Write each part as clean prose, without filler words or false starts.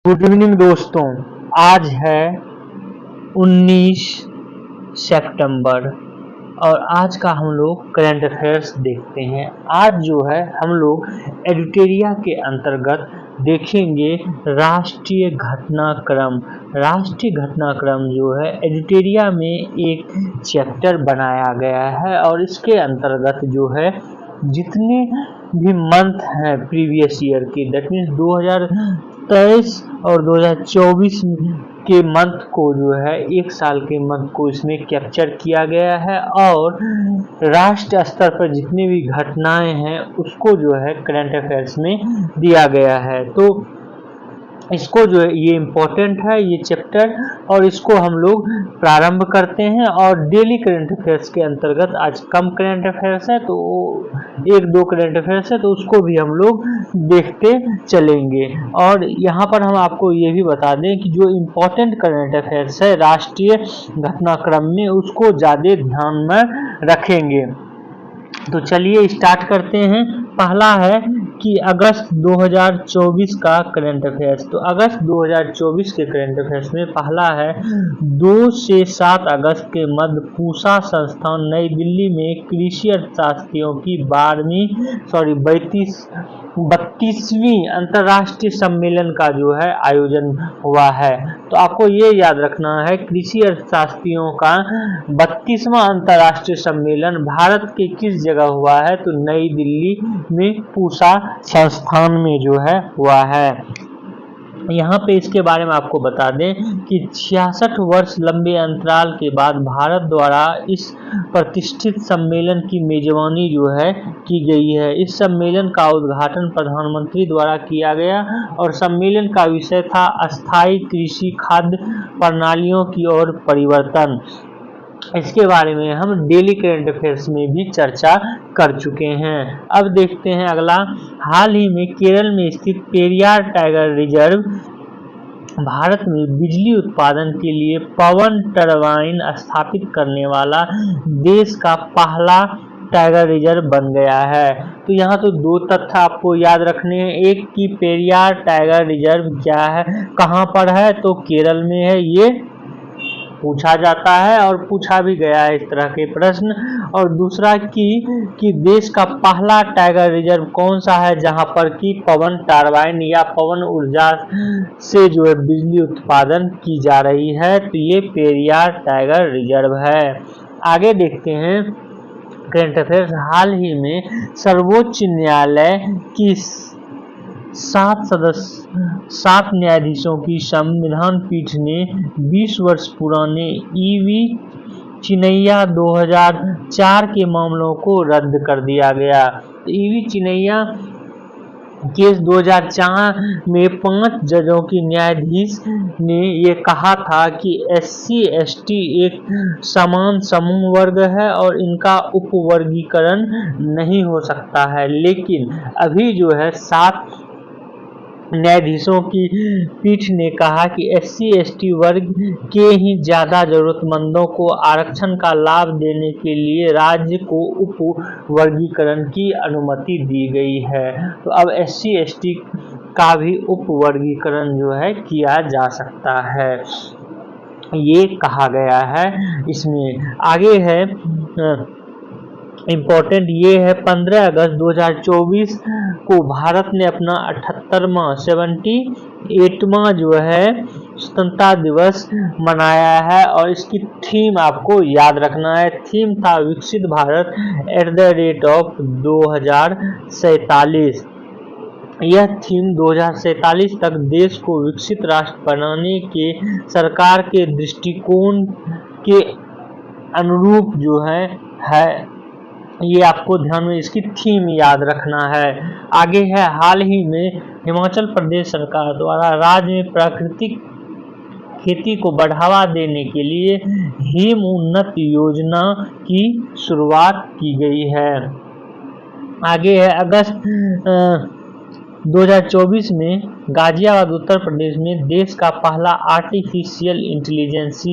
Good evening दोस्तों। आज है 19 सितंबर और आज का हम लोग करंट अफेयर्स देखते हैं। आज जो है हम लोग एडिटोरिया के अंतर्गत देखेंगे राष्ट्रीय घटनाक्रम। राष्ट्रीय घटनाक्रम जो है एडिटोरिया में एक चैप्टर बनाया गया है और इसके अंतर्गत जो है जितने भी मंथ हैं प्रीवियस ईयर के, दैट मीन्स 2023 और 2024 के मंथ को जो है एक साल के मंथ को इसमें कैप्चर किया गया है और राष्ट्र स्तर पर जितनी भी घटनाएं हैं उसको जो है करंट अफेयर्स में दिया गया है। तो इसको जो है ये इम्पोर्टेंट है ये चैप्टर और इसको हम लोग प्रारंभ करते हैं। और डेली करंट अफेयर्स के अंतर्गत आज कम करंट अफेयर्स है तो एक दो करंट अफेयर्स है तो उसको भी हम लोग देखते चलेंगे। और यहाँ पर हम आपको ये भी बता दें कि जो इम्पोर्टेंट करंट अफेयर्स है राष्ट्रीय घटनाक्रम में उसको ज़्यादा ध्यान में रखेंगे। तो चलिए स्टार्ट करते हैं। पहला है कि अगस्त 2024 का करंट अफेयर्स। तो अगस्त 2024 के करंट अफेयर्स में पहला है 2 से 7 अगस्त के मध्य पूसा संस्थान नई दिल्ली में कृषि अर्थशास्त्रियों की 32वीं अंतर्राष्ट्रीय सम्मेलन का जो है आयोजन हुआ है। तो आपको ये याद रखना है कृषि अर्थशास्त्रियों का 32वां अंतर्राष्ट्रीय सम्मेलन भारत के किस जगह हुआ है, तो नई दिल्ली में पूसा संस्थान में जो है हुआ है। यहाँ पे इसके बारे में आपको बता दें कि 66 वर्ष लंबे अंतराल के बाद भारत द्वारा इस प्रतिष्ठित सम्मेलन की मेजबानी जो है की गई है। इस सम्मेलन का उद्घाटन प्रधानमंत्री द्वारा किया गया और सम्मेलन का विषय था अस्थायी कृषि खाद्य प्रणालियों की ओर परिवर्तन। इसके बारे में हम डेली करंट अफेयर्स में भी चर्चा कर चुके हैं। अब देखते हैं अगला। हाल ही में केरल में स्थित पेरियार टाइगर रिजर्व भारत में बिजली उत्पादन के लिए पवन टरबाइन स्थापित करने वाला देश का पहला टाइगर रिजर्व बन गया है। तो यहाँ तो दो तथ्य आपको याद रखने हैं। एक कि पेरियार टाइगर रिजर्व क्या है, कहाँ पर है, तो केरल में है, ये पूछा जाता है और पूछा भी गया है इस तरह के प्रश्न। और दूसरा कि देश का पहला टाइगर रिजर्व कौन सा है जहां पर कि पवन टरबाइन या पवन ऊर्जा से जो है बिजली उत्पादन की जा रही है, तो ये पेरियार टाइगर रिजर्व है। आगे देखते हैं करंट अफेयर्स। हाल ही में सर्वोच्च न्यायालय की 7 न्यायाधीशों की संविधान पीठ ने 20 वर्ष पुराने ईवी चिनैया 2004 के मामलों को रद्द कर दिया गया। ईवी चिनैया केस 2004 में 5 जजों की न्यायाधीश ने ये कहा था कि SC ST एक समान समूह वर्ग है और इनका उपवर्गीकरण नहीं हो सकता है। लेकिन अभी जो है 7 न्यायाधीशों की पीठ ने कहा कि SC ST वर्ग के ही ज़्यादा जरूरतमंदों को आरक्षण का लाभ देने के लिए राज्य को उप वर्गीकरण की अनुमति दी गई है। तो अब SC ST का भी उप वर्गीकरण जो है किया जा सकता है, ये कहा गया है इसमें। आगे है इम्पोर्टेंट, ये है 15 अगस्त 2024 को भारत ने अपना 78वां जो है स्वतंत्रता दिवस मनाया है और इसकी थीम आपको याद रखना है। थीम था विकसित भारत @ 2047। यह थीम 2047 तक देश को विकसित राष्ट्र बनाने के सरकार के दृष्टिकोण के अनुरूप जो है ये आपको ध्यान में इसकी थीम याद रखना है। आगे है हाल ही में हिमाचल प्रदेश सरकार द्वारा राज्य में प्राकृतिक खेती को बढ़ावा देने के लिए हिम उन्नत योजना की शुरुआत की गई है। आगे है अगस्त 2024 में गाजियाबाद उत्तर प्रदेश में देश का पहला आर्टिफिशियल इंटेलिजेंस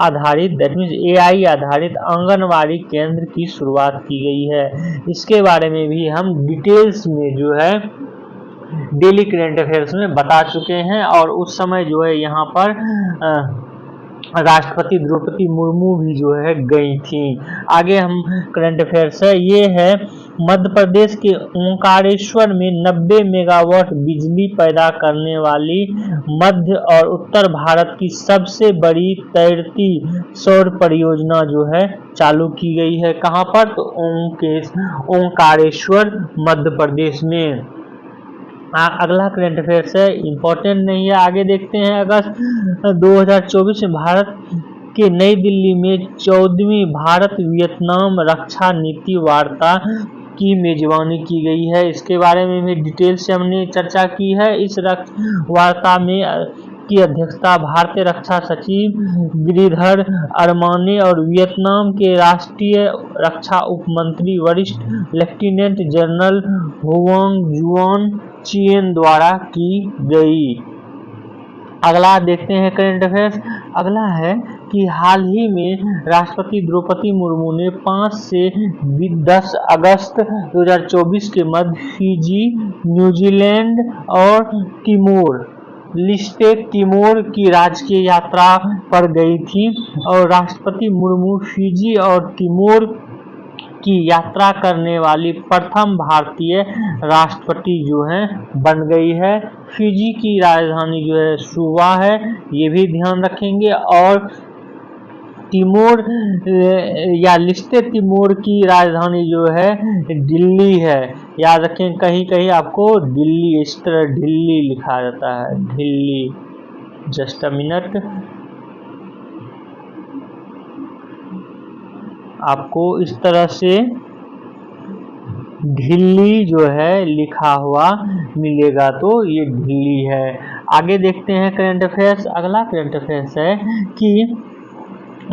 आधारित दैट मीन्स AI आधारित आंगनवाड़ी केंद्र की शुरुआत की गई है। इसके बारे में भी हम डिटेल्स में जो है डेली करंट अफेयर्स में बता चुके हैं, और उस समय जो है यहाँ पर राष्ट्रपति द्रौपदी मुर्मू भी जो है गई थी। आगे हम करंट अफेयर्स है, ये है मध्य प्रदेश के ओंकारेश्वर में 90 मेगावाट बिजली पैदा करने वाली मध्य और उत्तर भारत की सबसे बड़ी तैरती सौर परियोजना जो है चालू की गई है। कहाँ पर? तो ओंकारेश्वर मध्य प्रदेश में। अगला करंट अफेयर्स है, इंपॉर्टेंट नहीं है, आगे देखते हैं। अगस्त 2024 में भारत के नई दिल्ली में 14वीं भारत वियतनाम रक्षा नीति वार्ता की मेजबानी की गई है। इसके बारे में भी डिटेल से हमने चर्चा की है। इस वार्ता में की अध्यक्षता भारतीय रक्षा सचिव गिरिधर अरमाने और वियतनाम के राष्ट्रीय रक्षा उपमंत्री वरिष्ठ लेफ्टिनेंट जनरल हुआंग जुआन चिएन द्वारा की गई। अगला देखते हैं करंट अफेयर्स। अगला है कि हाल ही में राष्ट्रपति द्रौपदी मुर्मू ने 5 से 10 अगस्त 2024 के मध्य फिजी, न्यूजीलैंड और तिमोर की राजकीय यात्रा पर गई थी, और राष्ट्रपति मुर्मू फिजी और तिमोर की यात्रा करने वाली प्रथम भारतीय राष्ट्रपति जो है बन गई है। फिजी की राजधानी जो है सुवा है, ये भी ध्यान रखेंगे, और तिमोर या लिस्टे तिमोर की राजधानी जो है दिल्ली है। याद रखें, कहीं कहीं आपको दिल्ली इस तरह दिल्ली लिखा जाता है, दिल्ली। जस्ट अ मिनट, आपको इस तरह से दिल्ली जो है लिखा हुआ मिलेगा, तो ये दिल्ली है। आगे देखते हैं करंट अफेयर्स। अगला करंट अफेयर्स है कि,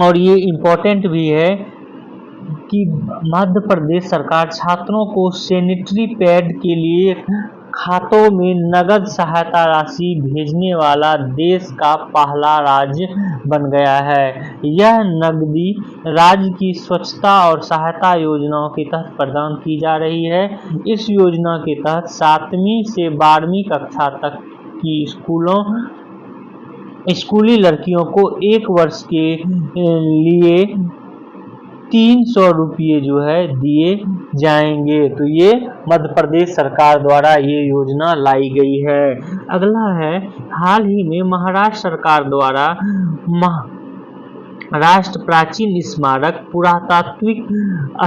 और ये इम्पोर्टेंट भी है, कि मध्य प्रदेश सरकार छात्रों को सैनिटरी पैड के लिए खातों में नगद सहायता राशि भेजने वाला देश का पहला राज्य बन गया है। यह नकदी राज्य की स्वच्छता और सहायता योजनाओं के तहत प्रदान की जा रही है। इस योजना के तहत 7वीं से 12वीं कक्षा तक की स्कूली लड़कियों को 1 वर्ष के लिए 300 रुपये जो है दिए जाएंगे। तो ये मध्य प्रदेश सरकार द्वारा ये योजना लाई गई है। अगला है, हाल ही में महाराष्ट्र सरकार द्वारा राष्ट्र प्राचीन स्मारक, पुरातात्विक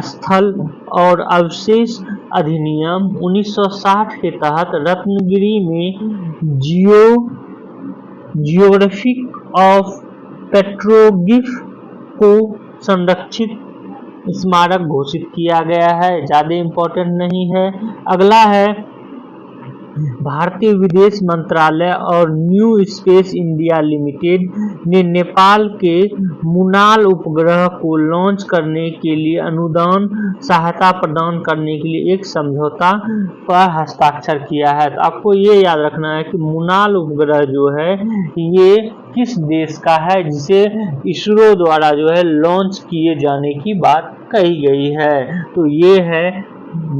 स्थल और अवशेष अधिनियम 1960 के तहत रत्नगिरी में जियोग्राफिक ऑफ पेट्रोग्लिफ को संरक्षित स्मारक घोषित किया गया है। ज्यादा इम्पोर्टेंट नहीं है। अगला है, भारतीय विदेश मंत्रालय और न्यू स्पेस इंडिया लिमिटेड ने नेपाल के मुनाल उपग्रह को लॉन्च करने के लिए अनुदान सहायता प्रदान करने के लिए एक समझौता पर हस्ताक्षर किया है। तो आपको ये याद रखना है कि मुनाल उपग्रह जो है ये किस देश का है, जिसे इसरो द्वारा जो है लॉन्च किए जाने की बात कही गई है। तो ये है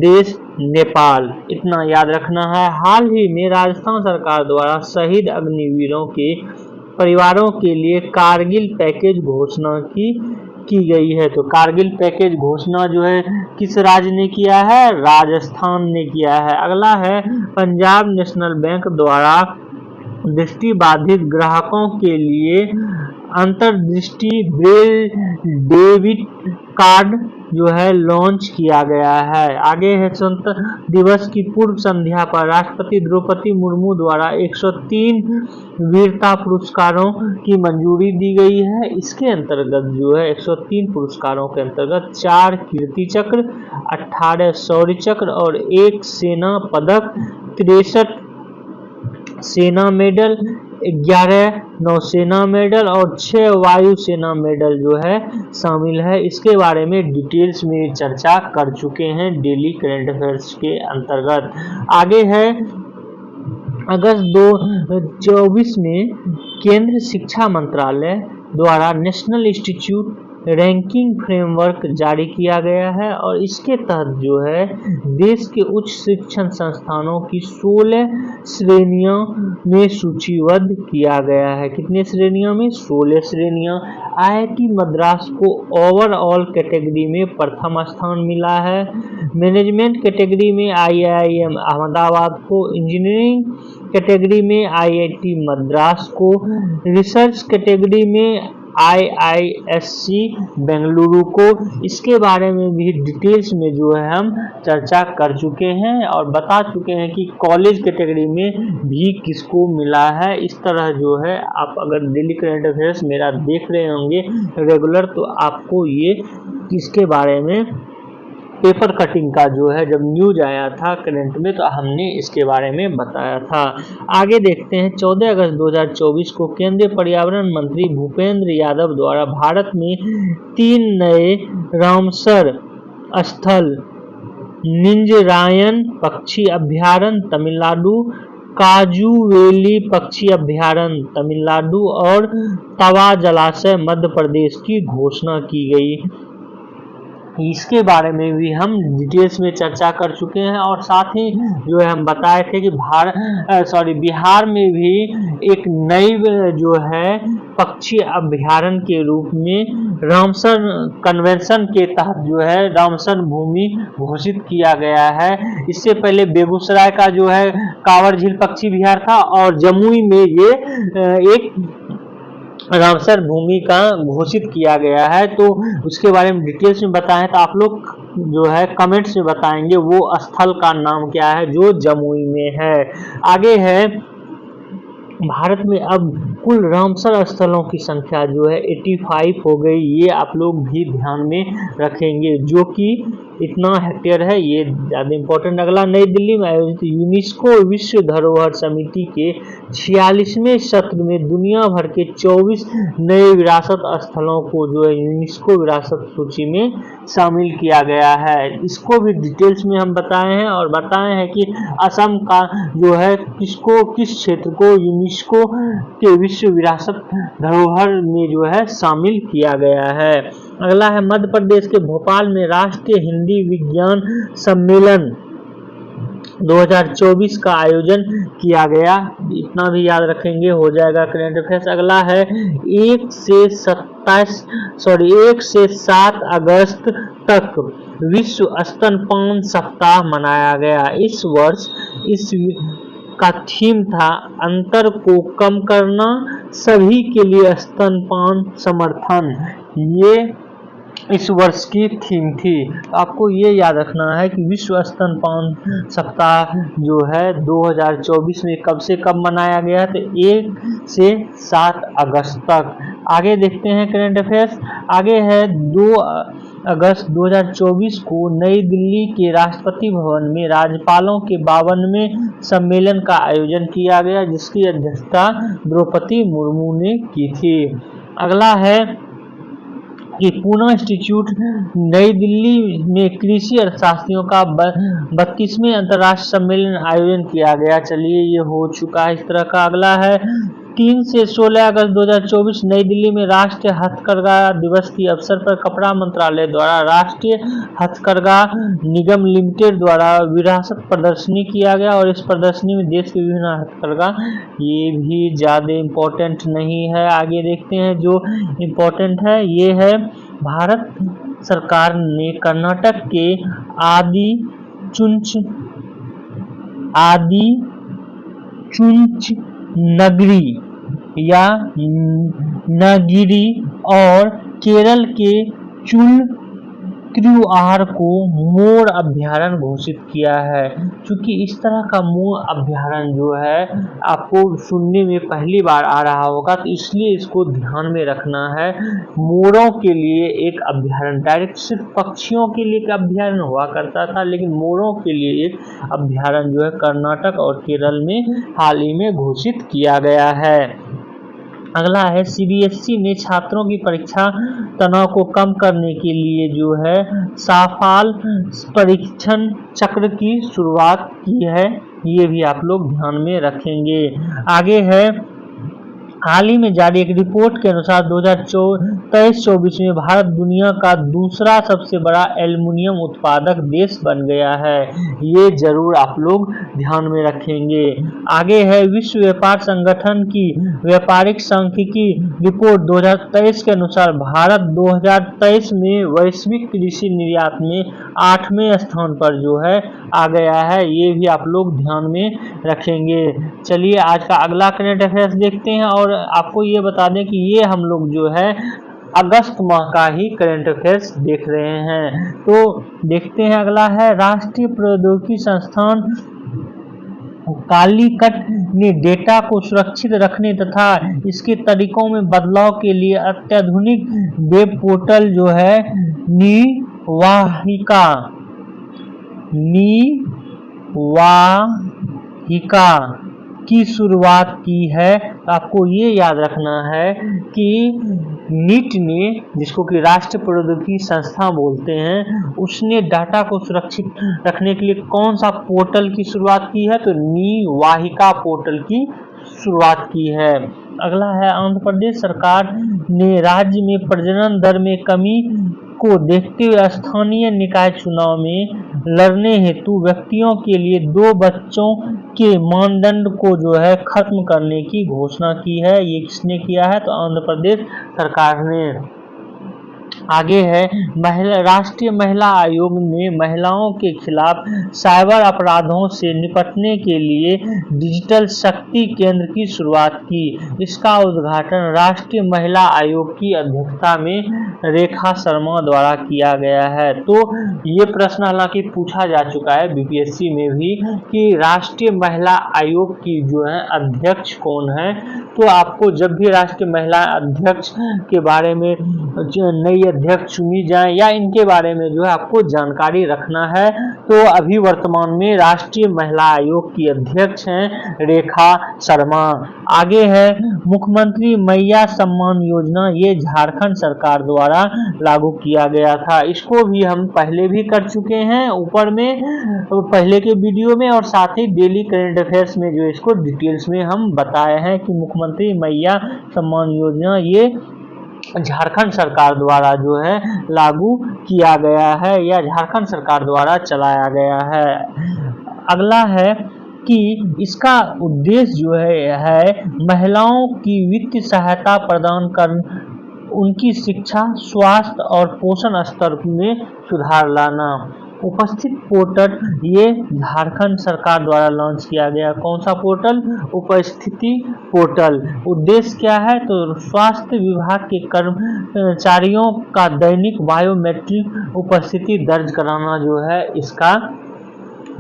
देश नेपाल, इतना याद रखना है। हाल ही में राजस्थान सरकार द्वारा शहीद अग्निवीरों के परिवारों के लिए कारगिल पैकेज घोषणा की गई है। तो कारगिल पैकेज घोषणा जो है किस राज्य ने किया है? राजस्थान ने किया है। अगला है, पंजाब नेशनल बैंक द्वारा दृष्टिबाधित ग्राहकों के लिए अंतर्दृष्टि ब्रेल डेबिट कार्ड जो है लॉन्च किया गया है। आगे है, स्वतंत्रता दिवस की पूर्व संध्या पर राष्ट्रपति द्रौपदी मुर्मू द्वारा 103 वीरता पुरस्कारों की मंजूरी दी गई है। इसके अंतर्गत जो है 103 पुरस्कारों के अंतर्गत 4 कीर्ति चक्र, 18 शौर्य चक्र और 1 सेना पदक, 63 सेना मेडल, 11 नौसेना मेडल और 6 वायुसेना मेडल जो है शामिल है। इसके बारे में डिटेल्स में चर्चा कर चुके हैं डेली करंट अफेयर्स के अंतर्गत। आगे है, अगस्त 2024 में केंद्र शिक्षा मंत्रालय द्वारा नेशनल इंस्टीट्यूट रैंकिंग फ्रेमवर्क जारी किया गया है और इसके तहत जो है देश के उच्च शिक्षण संस्थानों की 16 श्रेणियों में सूचीबद्ध किया गया है। कितने श्रेणियों में? 16 श्रेणियां। IIT मद्रास को ओवरऑल कैटेगरी में प्रथम स्थान मिला है। मैनेजमेंट कैटेगरी में IIM अहमदाबाद को, इंजीनियरिंग कैटेगरी में IIT मद्रास को, रिसर्च कैटेगरी में IISc बेंगलुरु को। इसके बारे में भी डिटेल्स में जो है हम चर्चा कर चुके हैं और बता चुके हैं कि कॉलेज कैटेगरी में भी किसको मिला है। इस तरह जो है आप अगर डेली करंट अफेयर्स मेरा देख रहे होंगे रेगुलर तो आपको ये इसके बारे में पेपर कटिंग का जो है जब न्यूज आया था करंट में तो हमने इसके बारे में बताया था। आगे देखते हैं 14 अगस्त 2024 को केंद्रीय पर्यावरण मंत्री भूपेंद्र यादव द्वारा भारत में 3 नए रामसर स्थल निंजरायन पक्षी अभ्यारण्य तमिलनाडु, काजुवेली पक्षी अभ्यारण्य तमिलनाडु और तवा जलाशय मध्य प्रदेश की घोषणा की गई। इसके बारे में भी हम डिटेल्स में चर्चा कर चुके हैं और साथ ही जो है हम बताए थे कि बिहार में भी एक नई जो है पक्षी अभ्यारण्य के रूप में रामसर कन्वेंशन के तहत जो है रामसर भूमि घोषित किया गया है। इससे पहले बेगूसराय का जो है कांवर झील पक्षी विहार था और जमुई में ये एक रामसर भूमि का घोषित किया गया है। तो उसके बारे में डिटेल्स में बताएं तो आप लोग जो है कमेंट्स में बताएंगे वो स्थल का नाम क्या है जो जमुई में है। आगे है भारत में अब कुल रामसर स्थलों की संख्या जो है 85 हो गई। ये आप लोग भी ध्यान में रखेंगे जो कि इतना हेक्टेयर है, ये ज़्यादा इम्पोर्टेंट। अगला, नई दिल्ली में आयोजित यूनेस्को विश्व धरोहर समिति के 46वें सत्र में दुनिया भर के 24 नए विरासत स्थलों को जो है यूनेस्को विरासत सूची में शामिल किया गया है। इसको भी डिटेल्स में हम बताए हैं और बताए हैं कि असम का जो है किस क्षेत्र को यूनेस्को के विश्व विरासत धरोहर में जो है शामिल किया गया है। अगला है मध्य प्रदेश के भोपाल में राष्ट्रीय हिंदी विज्ञान सम्मेलन 2024 का आयोजन किया गया। इतना भी याद रखेंगे, हो जाएगा करंट अफेयर्स। अगला है 1 से 7 अगस्त तक विश्व स्तनपान सप्ताह मनाया गया। इस वर्ष इस का थीम था अंतर को कम करना, सभी के लिए स्तनपान समर्थन। ये इस वर्ष की थीम थी। आपको ये याद रखना है कि विश्व स्तनपान सप्ताह जो है 2024 में कब से कब मनाया गया, तो 1 से 7 अगस्त तक। आगे देखते हैं करंट अफेयर्स। आगे है 2 अगस्त 2024 को नई दिल्ली के राष्ट्रपति भवन में राज्यपालों के 52वें सम्मेलन का आयोजन किया गया जिसकी अध्यक्षता द्रौपदी मुर्मू ने की थी। अगला है कि पूना इंस्टीट्यूट नई दिल्ली में कृषि अर्थशास्त्रियों का 32वें अंतर्राष्ट्रीय सम्मेलन आयोजन किया गया। चलिए ये हो चुका है इस तरह का। अगला है 3 से 16 अगस्त 2024 नई दिल्ली में राष्ट्रीय हथकरघा दिवस के अवसर पर कपड़ा मंत्रालय द्वारा राष्ट्रीय हथकरघा निगम लिमिटेड द्वारा विरासत प्रदर्शनी किया गया और इस प्रदर्शनी में देश के विभिन्न हथकरघा, ये भी ज़्यादा इम्पोर्टेंट नहीं है। आगे देखते हैं जो इम्पोर्टेंट है, ये है भारत सरकार ने कर्नाटक के आदि चुंच नगरी या नगिरी और केरल के चिल्क्रुआर को मोर अभ्यारण्य घोषित किया है। क्योंकि इस तरह का मोर अभ्यारण्य जो है आपको सुनने में पहली बार आ रहा होगा, तो इसलिए इसको ध्यान में रखना है। मोरों के लिए एक अभ्यारण्य, डायरेक्ट सिर्फ पक्षियों के लिए एक अभ्यारण्य हुआ करता था, लेकिन मोरों के लिए एक अभ्यारण्य जो है कर्नाटक और केरल में हाल ही में घोषित किया गया है। अगला है CBSE ने छात्रों की परीक्षा तनाव को कम करने के लिए जो है साफाल परीक्षण चक्र की शुरुआत की है। ये भी आप लोग ध्यान में रखेंगे। आगे है हाल ही में जारी एक रिपोर्ट के अनुसार 2023-24 में भारत दुनिया का दूसरा सबसे बड़ा एल्युमिनियम उत्पादक देश बन गया है। ये जरूर आप लोग ध्यान में रखेंगे। आगे है विश्व व्यापार संगठन की व्यापारिक सांख्यिकी रिपोर्ट 2023 के अनुसार भारत 2023 में वैश्विक कृषि निर्यात में 8वें स्थान पर जो है आ गया है। ये भी आप लोग ध्यान में रखेंगे। चलिए आज का अगला करंट अफेयर्स देखते हैं और आपको ये बता दें कि ये हम लोग जो है अगस्त माह का ही करंट अफेयर्स देख रहे हैं। तो देखते हैं अगला है राष्ट्रीय प्रौद्योगिकी संस्थान कालीकट ने डेटा को सुरक्षित रखने तथा इसके तरीकों में बदलाव के लिए अत्याधुनिक वेब पोर्टल जो है निवाहिका की शुरुआत की है। आपको ये याद रखना है कि नीट ने, जिसको कि राष्ट्रीय प्रौद्योगिकी संस्था बोलते हैं, उसने डाटा को सुरक्षित रखने के लिए कौन सा पोर्टल की शुरुआत की है, तो निवाहिका पोर्टल की शुरुआत की है। अगला है आंध्र प्रदेश सरकार ने राज्य में प्रजनन दर में कमी को देखते हुए स्थानीय निकाय चुनाव में लड़ने हेतु व्यक्तियों के लिए 2 बच्चों के मानदंड को जो है खत्म करने की घोषणा की है। ये किसने किया है, तो आंध्र प्रदेश सरकार ने। आगे है राष्ट्रीय महिला आयोग ने महिलाओं के खिलाफ साइबर अपराधों से निपटने के लिए डिजिटल शक्ति केंद्र की शुरुआत की। इसका उद्घाटन राष्ट्रीय महिला आयोग की अध्यक्षता में रेखा शर्मा द्वारा किया गया है। तो ये प्रश्न हालांकि पूछा जा चुका है बीपीएससी में भी कि राष्ट्रीय महिला आयोग की जो है अध्यक्ष कौन है। तो आपको जब भी राष्ट्रीय महिला अध्यक्ष के बारे में नई अध्यक्ष चुनी जाए या इनके बारे में जो है आपको जानकारी रखना है, तो अभी वर्तमान में राष्ट्रीय महिला आयोग की अध्यक्ष हैं रेखा शर्मा। आगे है मुख्यमंत्री मैया सम्मान योजना, ये झारखंड सरकार द्वारा लागू किया गया था। इसको भी हम पहले भी कर चुके हैं ऊपर में पहले के वीडियो में, और साथ ही डेली करंट अफेयर्स में जो इसको डिटेल्स में हम बताए हैं कि मुख्यमंत्री मैया सम्मान योजना ये झारखंड सरकार द्वारा जो है लागू किया गया है या झारखंड सरकार द्वारा चलाया गया है। अगला है कि इसका उद्देश्य जो है महिलाओं की वित्तीय सहायता प्रदान कर उनकी शिक्षा, स्वास्थ्य और पोषण स्तर में सुधार लाना। उपस्थित पोर्टल ये झारखंड सरकार द्वारा लॉन्च किया गया। कौन सा पोर्टल, उपस्थिति पोर्टल। उद्देश्य क्या है, तो स्वास्थ्य विभाग के कर्मचारियों का दैनिक बायोमेट्रिक उपस्थिति दर्ज कराना जो है इसका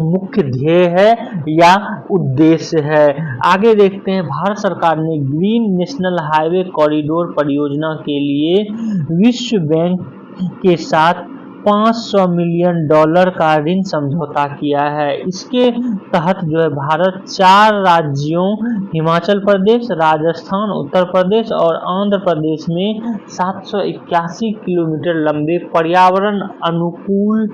मुख्य ध्येय है या उद्देश्य है। आगे देखते हैं भारत सरकार ने ग्रीन नेशनल हाईवे कॉरिडोर परियोजना के लिए विश्व बैंक के साथ $500 मिलियन का ऋण समझौता किया है। इसके तहत जो है भारत 4 राज्यों हिमाचल प्रदेश, राजस्थान, उत्तर प्रदेश और आंध्र प्रदेश में 781 किलोमीटर लंबे पर्यावरण अनुकूल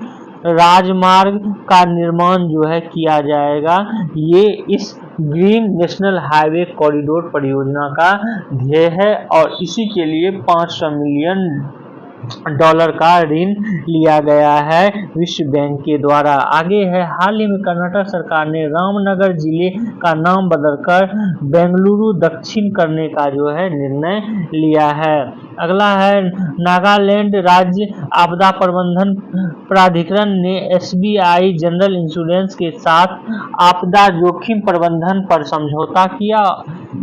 राजमार्ग का निर्माण जो है किया जाएगा। ये इस ग्रीन नेशनल हाईवे कॉरिडोर परियोजना का ध्येय है और इसी के लिए $500 मिलियन का ऋण लिया गया है विश्व बैंक के द्वारा। आगे है हाल ही में कर्नाटक सरकार ने रामनगर जिले का नाम बदलकर बेंगलुरु दक्षिण करने का जो है निर्णय लिया है। अगला है नागालैंड राज्य आपदा प्रबंधन प्राधिकरण ने एसबीआई जनरल इंश्योरेंस के साथ आपदा जोखिम प्रबंधन पर समझौता किया।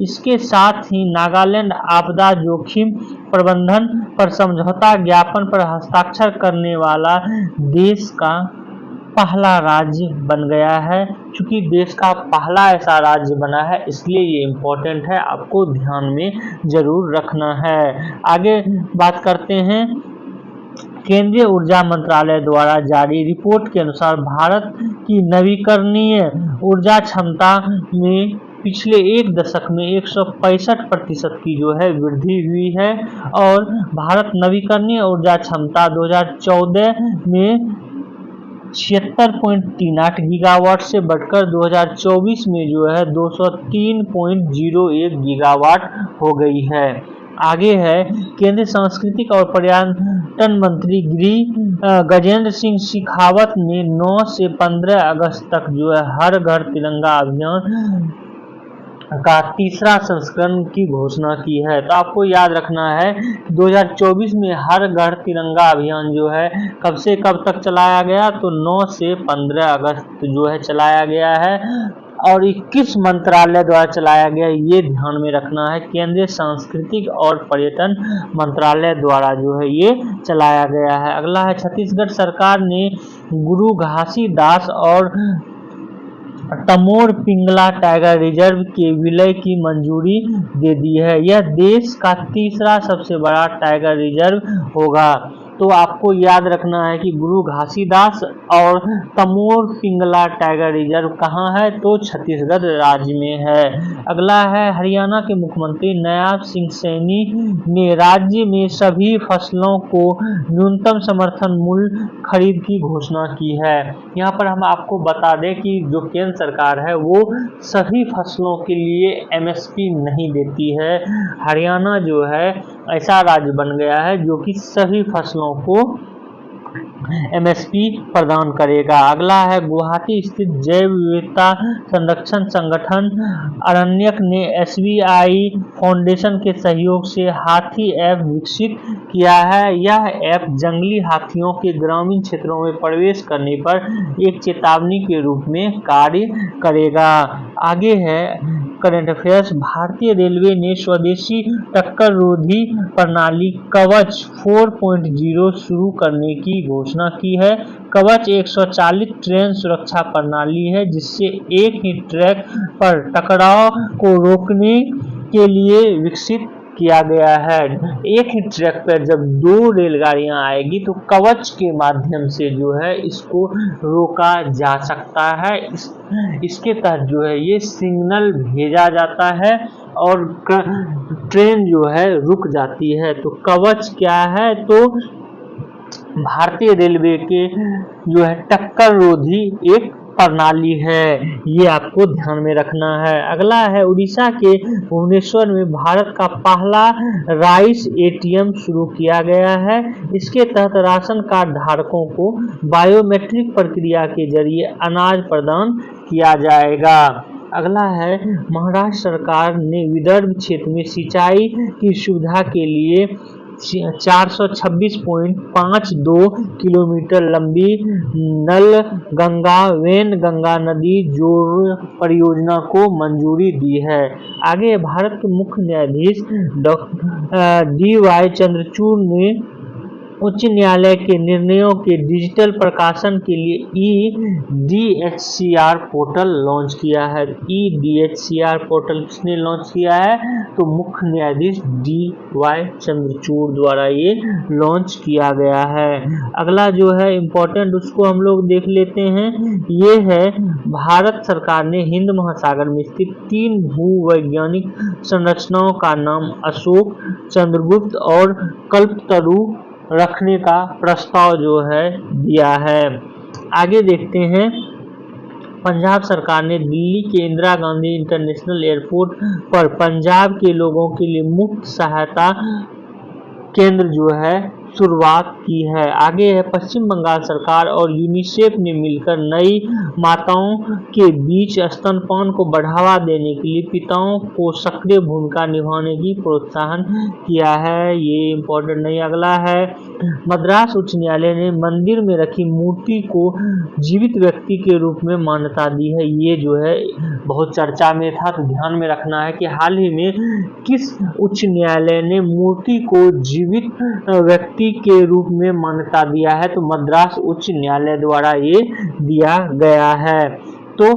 इसके साथ ही नागालैंड आपदा जोखिम प्रबंधन पर समझौता ज्ञापन पर हस्ताक्षर करने वाला देश का पहला राज्य बन गया है। चूंकि देश का पहला ऐसा राज्य बना है इसलिए ये इम्पोर्टेंट है, आपको ध्यान में जरूर रखना है। आगे बात करते हैं केंद्रीय ऊर्जा मंत्रालय द्वारा जारी रिपोर्ट के अनुसार भारत की नवीकरणीय ऊर्जा क्षमता में पिछले एक दशक में 165% की जो है वृद्धि हुई है और भारत नवीकरणीय ऊर्जा क्षमता 2014 में 76.38 गीगावाट से बढ़कर 2024 में जो है 203.01 गीगावाट हो गई है। आगे है केंद्रीय सांस्कृतिक और पर्यटन मंत्री गजेंद्र सिंह शेखावत ने 9 से 15 अगस्त तक जो है हर घर तिरंगा अभियान का तीसरा संस्करण की घोषणा की है। तो आपको याद रखना है 2024 में हर घर तिरंगा अभियान जो है कब से कब तक चलाया गया, तो 9 से 15 अगस्त जो है चलाया गया है और 21 मंत्रालय द्वारा चलाया गया, ये ध्यान में रखना है। केंद्रीय सांस्कृतिक और पर्यटन मंत्रालय द्वारा जो है ये चलाया गया है। अगला है छत्तीसगढ़ सरकार ने गुरु घासीदास और तमोर पिंगला टाइगर रिजर्व के विलय की मंजूरी दे दी है। यह देश का तीसरा सबसे बड़ा टाइगर रिजर्व होगा। तो आपको याद रखना है कि गुरु घासीदास और तमोर पिंगला टाइगर रिजर्व कहाँ है, तो छत्तीसगढ़ राज्य में है। अगला है हरियाणा के मुख्यमंत्री नायब सिंह सैनी ने राज्य में सभी फसलों को न्यूनतम समर्थन मूल्य खरीद की घोषणा की है। यहाँ पर हम आपको बता दें कि जो केंद्र सरकार है वो सभी फसलों के लिए MSP नहीं देती है। हरियाणा जो है ऐसा राज्य बन गया है जो कि सभी फसलों को MSP प्रदान करेगा। अगला है गुवाहाटी स्थित जैव विविधता संरक्षण संगठन अरण्यक ने SBI फाउंडेशन के सहयोग से हाथी ऐप विकसित किया है। यह ऐप जंगली हाथियों के ग्रामीण क्षेत्रों में प्रवेश करने पर एक चेतावनी के रूप में कार्य करेगा। आगे है करंट अफेयर्स। भारतीय रेलवे ने स्वदेशी टक्कर रोधी प्रणाली कवच 4.0 शुरू करने की घोषणा की है। कवच एक स्वचालित ट्रेन सुरक्षा प्रणाली है जिससे एक ही ट्रैक पर टकराव को रोकने के लिए विकसित किया गया है। एक ही ट्रैक पर जब 2 रेलगाड़ियां आएगी तो कवच के माध्यम से जो है इसको रोका जा सकता है। इसके तहत जो है ये सिग्नल भेजा जाता है और ट्रेन जो है रुक जाती है। तो कवच क्या है, तो भारतीय रेलवे के जो है टक्कर रोधी एक प्रणाली है, ये आपको ध्यान में रखना है। अगला है उड़ीसा के भुवनेश्वर में भारत का पहला राइस ATM शुरू किया गया है। इसके तहत राशन कार्ड धारकों को बायोमेट्रिक प्रक्रिया के जरिए अनाज प्रदान किया जाएगा। अगला है महाराष्ट्र सरकार ने विदर्भ क्षेत्र में सिंचाई की सुविधा के लिए 426.52 किलोमीटर लंबी नल गंगा वेन गंगा नदी जोड़ परियोजना को मंजूरी दी है। आगे भारत के मुख्य न्यायाधीश DY चंद्रचूड़ ने उच्च न्यायालय के निर्णयों के डिजिटल प्रकाशन के लिए eDHCR पोर्टल लॉन्च किया है। eDHCR पोर्टल किसने लॉन्च किया है, तो मुख्य न्यायाधीश DY चंद्रचूड़ द्वारा ये लॉन्च किया गया है। अगला जो है इम्पोर्टेंट उसको हम लोग देख लेते हैं। ये है भारत सरकार ने हिंद महासागर में स्थित 3 भूवैज्ञानिक संरचनाओं का नाम अशोक, चंद्रगुप्त और कल्पतरु रखने का प्रस्ताव जो है दिया है। आगे देखते हैं पंजाब सरकार ने दिल्ली के इंदिरा गांधी इंटरनेशनल एयरपोर्ट पर पंजाब के लोगों के लिए मुफ्त सहायता केंद्र जो है शुरुआत की है। आगे है पश्चिम बंगाल सरकार और यूनिसेफ ने मिलकर नई माताओं के बीच स्तनपान को बढ़ावा देने के लिए पिताओं को सक्रिय भूमिका निभाने की प्रोत्साहन किया है। ये इम्पोर्टेंट नहीं। अगला है मद्रास उच्च न्यायालय ने मंदिर में रखी मूर्ति को जीवित व्यक्ति के रूप में मान्यता दी है। ये जो है बहुत चर्चा में था, तो ध्यान में रखना है कि हाल ही में किस उच्च न्यायालय ने मूर्ति को जीवित व्यक्ति के रूप में मान्यता दिया है, तो मद्रास उच्च न्यायालय द्वारा ये दिया गया है। तो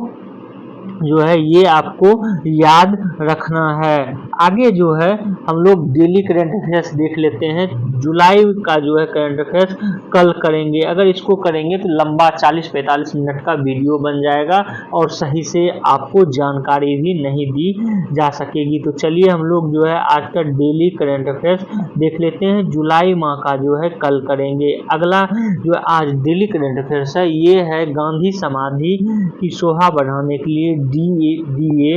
जो है ये आपको याद रखना है। आगे जो है हम लोग डेली करंट अफेयर्स देख लेते हैं। जुलाई का जो है करंट अफेयर्स कल करेंगे। अगर इसको करेंगे तो लंबा 40-45 मिनट का वीडियो बन जाएगा और सही से आपको जानकारी भी नहीं दी जा सकेगी। तो चलिए हम लोग जो है आज का डेली करंट अफेयर्स देख लेते हैं। जुलाई माह का जो है कल करेंगे। अगला जो आज डेली करंट अफेयर्स है ये है गांधी समाधि की शोभा बढ़ाने के लिए DA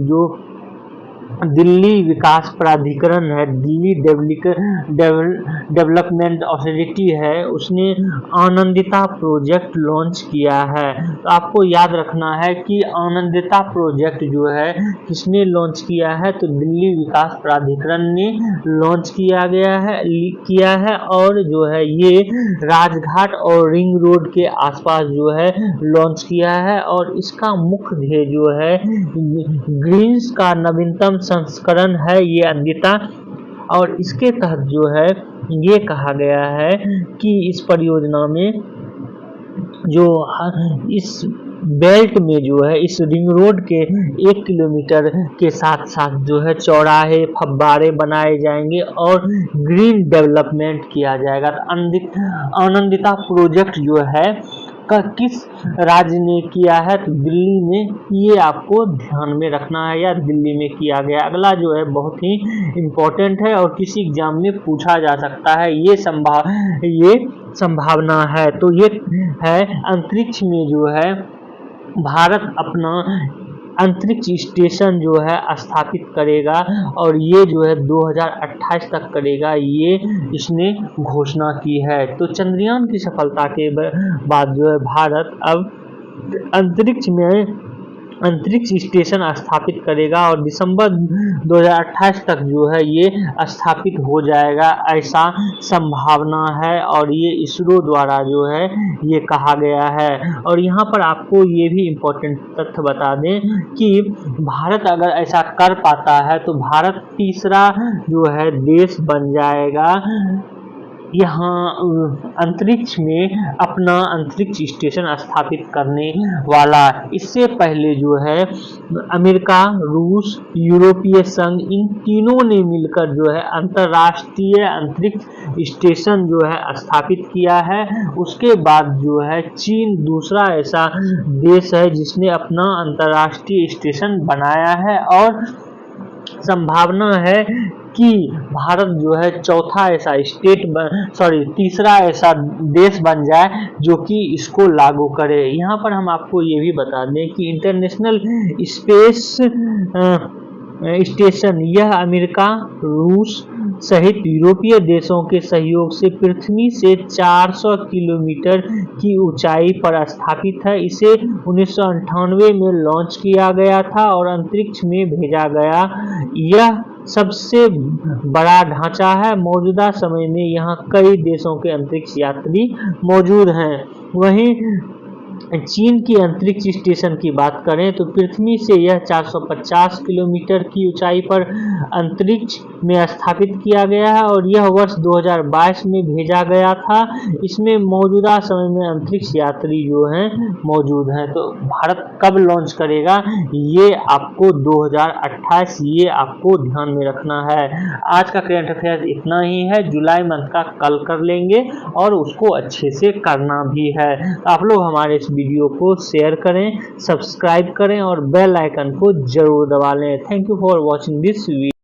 जो दिल्ली विकास प्राधिकरण है, दिल्ली डेवलपमेंट अथॉरिटी है, उसने आनंदिता प्रोजेक्ट लॉन्च किया है। तो आपको याद रखना है कि आनंदिता प्रोजेक्ट जो है किसने लॉन्च किया है, तो दिल्ली विकास प्राधिकरण ने लॉन्च किया है और जो है ये राजघाट और रिंग रोड के आसपास जो है लॉन्च किया है। और इसका मुख्य ध्येय जो है ग्रीन्स का नवीनतम संस्करण है ये अंदिता, और इसके तहत जो है ये कहा गया है कि इस परियोजना में जो इस बेल्ट में जो है इस रिंग रोड के 1 किलोमीटर के साथ साथ जो है चौराहे फव्वारे बनाए जाएंगे और ग्रीन डेवलपमेंट किया जाएगा। तो आनंदिता प्रोजेक्ट जो है किस राज्य ने किया है, तो दिल्ली में, ये आपको ध्यान में रखना है या दिल्ली में किया गया। अगला जो है बहुत ही इम्पोर्टेंट है और किसी एग्जाम में पूछा जा सकता है, ये संभावना है। तो ये है अंतरिक्ष में जो है भारत अपना अंतरिक्ष स्टेशन जो है स्थापित करेगा और ये जो है 2028 तक करेगा, ये इसने घोषणा की है। तो चंद्रयान की सफलता के बाद जो है भारत अब अंतरिक्ष स्टेशन स्थापित करेगा और दिसंबर 2028 तक जो है ये स्थापित हो जाएगा, ऐसा संभावना है और ये इसरो द्वारा जो है ये कहा गया है। और यहाँ पर आपको ये भी इम्पोर्टेंट तथ्य बता दें कि भारत अगर ऐसा कर पाता है तो भारत तीसरा जो है देश बन जाएगा यहाँ अंतरिक्ष में अपना अंतरिक्ष स्टेशन स्थापित करने वाला। इससे पहले जो है अमेरिका, रूस, यूरोपीय संघ, इन तीनों ने मिलकर जो है अंतर्राष्ट्रीय अंतरिक्ष स्टेशन जो है स्थापित किया है। उसके बाद जो है चीन दूसरा ऐसा देश है जिसने अपना अंतर्राष्ट्रीय स्टेशन बनाया है और संभावना है कि भारत जो है तीसरा ऐसा देश बन जाए जो कि इसको लागू करे। यहाँ पर हम आपको ये भी बता दें कि इंटरनेशनल स्पेस स्टेशन यह अमेरिका, रूस सहित यूरोपीय देशों के सहयोग से पृथ्वी से 400 किलोमीटर की ऊंचाई पर स्थापित है। इसे 1998 में लॉन्च किया गया था और अंतरिक्ष में भेजा गया। यह सबसे बड़ा ढांचा है। मौजूदा समय में यहाँ कई देशों के अंतरिक्ष यात्री मौजूद हैं। वहीं चीन की अंतरिक्ष स्टेशन की बात करें तो पृथ्वी से यह 450 किलोमीटर की ऊंचाई पर अंतरिक्ष में स्थापित किया गया है और यह वर्ष 2022 में भेजा गया था। इसमें मौजूदा समय में अंतरिक्ष यात्री जो हैं मौजूद हैं। तो भारत कब लॉन्च करेगा ये आपको 2028, ये आपको ध्यान में रखना है। आज का करंट अफेयर्स इतना ही है। जुलाई मंथ का कल कर लेंगे और उसको अच्छे से करना भी है। आप लोग हमारे इस वीडियो को शेयर करें, सब्सक्राइब करें और बेल आइकन को जरूर दबा लें। Thank you for watching this video.